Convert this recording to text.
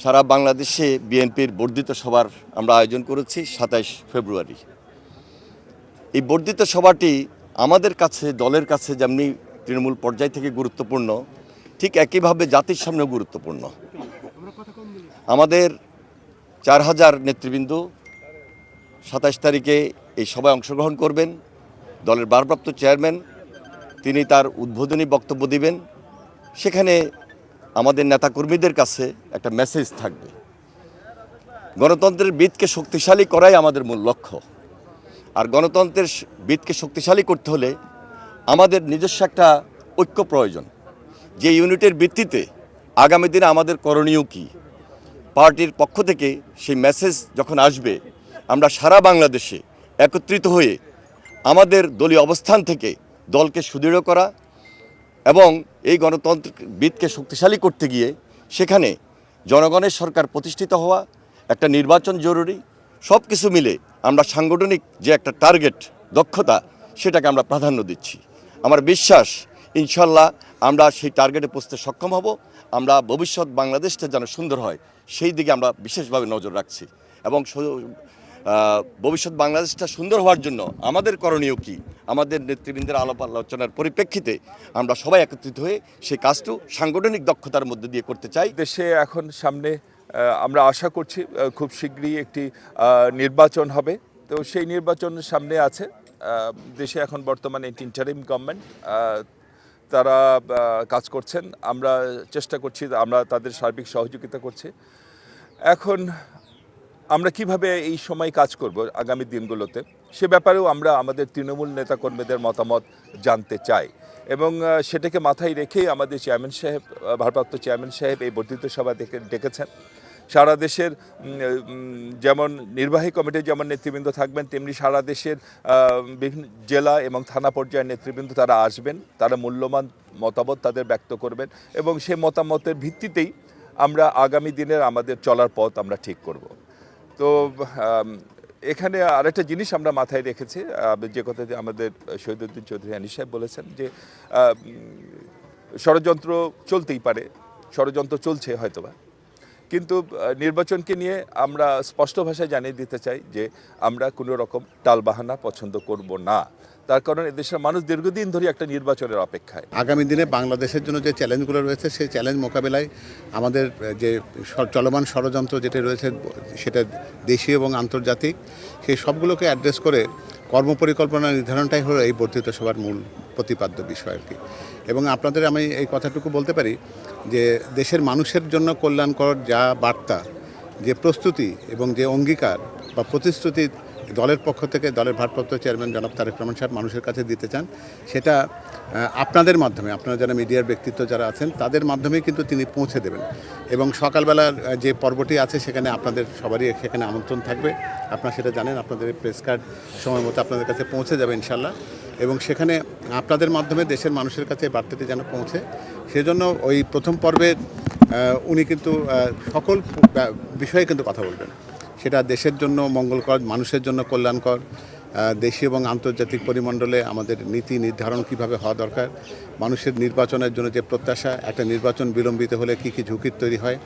সারা বাংলাদেশে বিএনপির বর্ধিত সভার আমরা আয়োজন করেছি ২৭ ফেব্রুয়ারি। এই বর্ধিত সভাটি আমাদের কাছে, দলের কাছে যেমনি তৃণমূল পর্যায় থেকে গুরুত্বপূর্ণ, ঠিক একইভাবে জাতির সামনেও গুরুত্বপূর্ণ। আমাদের ৪,০০০ নেতৃবৃন্দ ২৭ তারিখে এই সভায় অংশগ্রহণ করবেন। দলের ভারপ্রাপ্ত চেয়ারম্যান তিনি তার উদ্বোধনী বক্তব্য দিবেন। সেখানে আমাদের নেতাকর্মীদের কাছে একটা মেসেজ থাকবে। গণতন্ত্রের ভিতকে শক্তিশালী করাই আমাদের মূল লক্ষ্য। আর গণতন্ত্রের ভিতকে শক্তিশালী করতে হলে আমাদের নিজস্ব একটা ঐক্য প্রয়োজন, যে ইউনিটের ভিত্তিতে আগামী দিনে আমাদের করণীয় কী। পার্টির পক্ষ থেকে সেই মেসেজ যখন আসবে, আমরা সারা বাংলাদেশে একত্রিত হয়ে আমাদের দলীয় অবস্থান থেকে দলকে সুদৃঢ় করা এবং এই গণতন্ত্রের ভিতকে শক্তিশালী করতে গিয়ে সেখানে জনগণের সরকার প্রতিষ্ঠিত হওয়া, একটা নির্বাচন জরুরি। সব কিছু মিলে আমরা সাংগঠনিক যে একটা টার্গেট, দক্ষতা, সেটাকে আমরা প্রাধান্য দিচ্ছি। আমার বিশ্বাস ইনশাল্লাহ আমরা সেই টার্গেটে পৌঁছতে সক্ষম হব। আমরা ভবিষ্যৎ বাংলাদেশটা যেন সুন্দর হয় সেই দিকে আমরা বিশেষভাবে নজর রাখছি। এবং ভবিষ্যৎ বাংলাদেশটা সুন্দর হওয়ার জন্য আমাদের করণীয় কী, আমাদের নেতৃবৃন্দের আলাপ আলোচনার পরিপ্রেক্ষিতে আমরা সবাই একত্রিত হয়ে সেই কাজটি সাংগঠনিক দক্ষতার মধ্যে দিয়ে করতে চাই। দেশে এখন সামনে আমরা আশা করছি খুব শীঘ্রই একটি নির্বাচন হবে। তো সেই নির্বাচন সামনে আছে। দেশে এখন বর্তমানে ইন্টারিম গভর্নমেন্ট, তারা কাজ করছেন। আমরা চেষ্টা করছি, আমরা তাদের সার্বিক সহযোগিতা করছি। এখন আমরা কিভাবে এই সময় কাজ করব আগামী দিনগুলোতে, সে ব্যাপারেও আমরা আমাদের তৃণমূল নেতাকর্মীদের মতামত জানতে চাই। এবং সেটাকে মাথায় রেখেই আমাদের চেয়ারম্যান সাহেব, ভারপ্রাপ্ত চেয়ারম্যান সাহেব এই বর্ধিত সভা ডেকেছেন। সারা দেশের যেমন নির্বাহী কমিটির যেমন নেতৃবৃন্দ থাকবেন, তেমনি সারা দেশের বিভিন্ন জেলা এবং থানা পর্যায়ের নেতৃবৃন্দ তারা আসবেন। তারা মূল্যবান মতামত তাদের ব্যক্ত করবেন এবং সেই মতামতের ভিত্তিতেই আমরা আগামী দিনের আমাদের চলার পথ আমরা ঠিক করব। তো এখানে আরেকটা জিনিস আমরা মাথায় রেখেছি, যে কথা যে আমাদের শহীদুদ্দিন চৌধুরী আনিস সাহেব বলেছেন যে ষড়যন্ত্র চলতেই পারে, ষড়যন্ত্র চলছে হয়তোবা, কিন্তু নির্বাচনকে নিয়ে আমরা স্পষ্ট ভাষায় জানিয়ে দিতে চাই যে আমরা কোনো রকম টালবাহানা পছন্দ করব না। তার কারণ এদেশের মানুষ দীর্ঘদিন ধরে একটা নির্বাচনের অপেক্ষায়। আগামী দিনে বাংলাদেশের জন্য যে চ্যালেঞ্জগুলো রয়েছে সেই চ্যালেঞ্জ মোকাবেলায় আমাদের যে চলমান ষড়যন্ত্র যেটা রয়েছে সেটা দেশীয় এবং আন্তর্জাতিক, সেই সবগুলোকে অ্যাড্রেস করে কর্মপরিকল্পনা নির্ধারণটাই হলো এই বর্ধিত সভার মূল প্রতিপাদ্য বিষয় আর কি। এবং আপনাদের আমি এই কথাটুকু বলতে পারি যে দেশের মানুষের জন্য কল্যাণকর যা বার্তা, যে প্রস্তুতি এবং যে অঙ্গীকার বা প্রতিশ্রুতি দলের পক্ষ থেকে দলের ভারপ্রাপ্ত চেয়ারম্যান জনাব তারেক রহমান সাহেব মানুষের কাছে দিতে চান, সেটা আপনাদের মাধ্যমে, আপনারা যারা মিডিয়ার ব্যক্তিত্ব যারা আছেন তাদের মাধ্যমেই কিন্তু তিনি পৌঁছে দেবেন। এবং সকালবেলার যে পর্বটি আছে সেখানে আপনাদের সবারই সেখানে আমন্ত্রণ থাকবে। আপনারা সেটা জানেন, আপনাদের প্রেস কার্ড সময় মতো আপনাদের কাছে পৌঁছে যাবে ইনশাল্লাহ। এবং সেখানে আপনাদের মাধ্যমে দেশের মানুষের কাছে বার্তাটি যেন পৌঁছে, সেজন্য ওই প্রথম পর্বে উনি কিন্তু সকল বিষয়ে কিন্তু কথা বলবেন। সেটা দেশের জন্য মঙ্গলকর, মানুষের জন্য কল্যাণকর, দেশীয় এবং আন্তর্জাতিক পরিমণ্ডলে আমাদের নীতি নির্ধারণ কিভাবে হওয়া দরকার, মানুষের নির্বাচনের জন্য যে প্রত্যাশা, একটা নির্বাচন বিলম্বিত হলে কী কী ঝুঁকির তৈরি হয়।